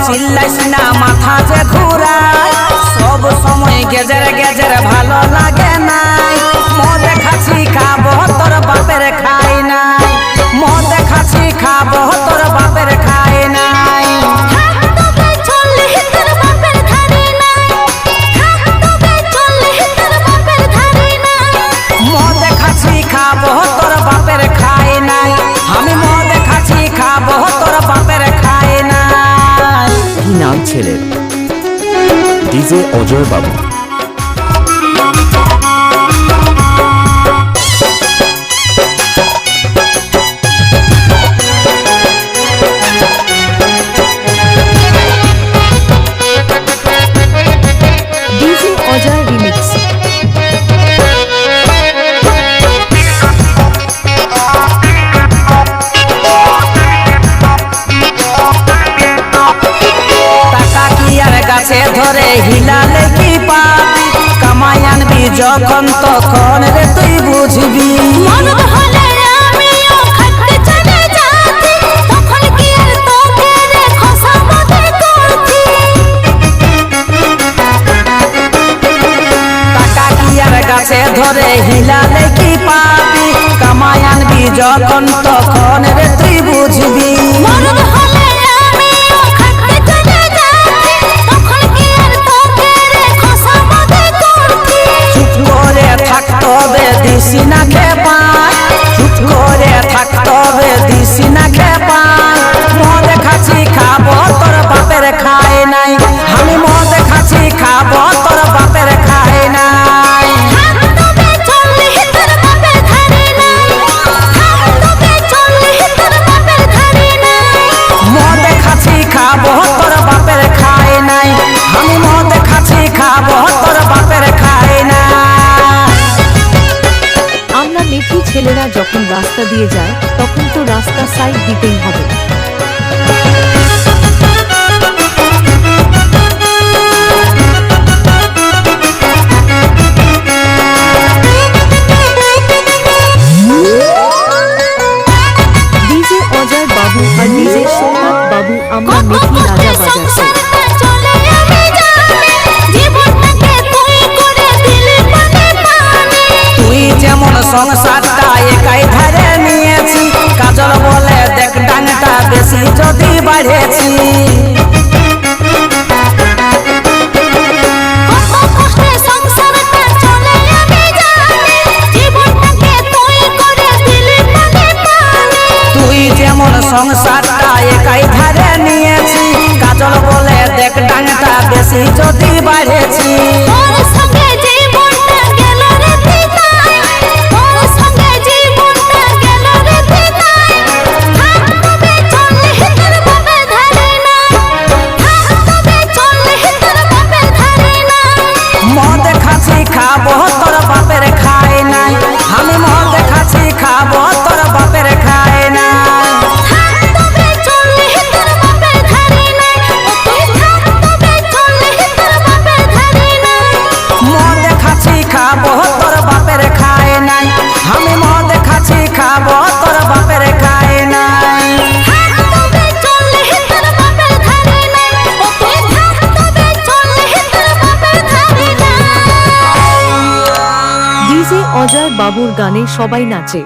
চিল্লাইস না মাথা যে ঘুরায় সব সময় গেজের গেজের ভালো লাগে না মদ খাচ্ছি খাবো তোর বাপের খাই নাই মদ খাচ্ছি খাবো তোর বাপের খাই নাই মদ খাচ্ছি খাবো তোর বাপের খাই নাই আমি মদ খাচ্ছি খাবো তোর বাপের খাই নাই। কি নাম ছেলের? ডিজে অজয় বাবু। DJ Ajay remix. টাকা কি আর গাছে ধরে হিলালে কি পাবি কামাই আনবি যখন তখন রে তুই বুঝবি টাকা কি আর গাছে ধরে হিলালে কি পাবি কামাই আনবি যখন তখন রে তুই বুঝবি তবে দিছি না খেপান চুপ করে থাক তবে দিছি না খেপান মদ খাচ্ছি খাবো তোর বাপের খাই নাই আমি মদ খাচ্ছি খাবো তোর বাপের খাই নাই মদ খাচ্ছি খাবো তোর বাপের খাই নাই আমি মদ খাচ্ছি খাবো তোর বাপের খাই নাই। আমরা মেথি ছেলেরা যখন রাস্তা দিয়ে যায় তখন তো রাস্তা সাইড দিতেই হবে। ডিজে অজয় বাবু আর ডিজে সোমনাথ বাবু আমরা মেথি রাজা বাজাচ্ছে। তুই যেমন সংসারটা একাই ধরে নিয়েছি কাজল বলে দেখ ডানটা বেশি যদি বাড়েছি তুই যেমন সংসারটা একাই ধরে নিয়েছি কাজল বলে দেখ ডানটা বেশি যদি বাড়েছি মদ খাচ্ছি খাবো তোর বাপের খাই নাই আমি মদ খাচ্ছি খাবো তোর বাপের খাই নাই মদ খাচ্ছি খাবো তোর বাপের খাই নাই আমি মদ খাচ্ছি খাবো তোর বাপের খাই নাই। ডিজে অজয় বাবুর গানে সবাই নাচে।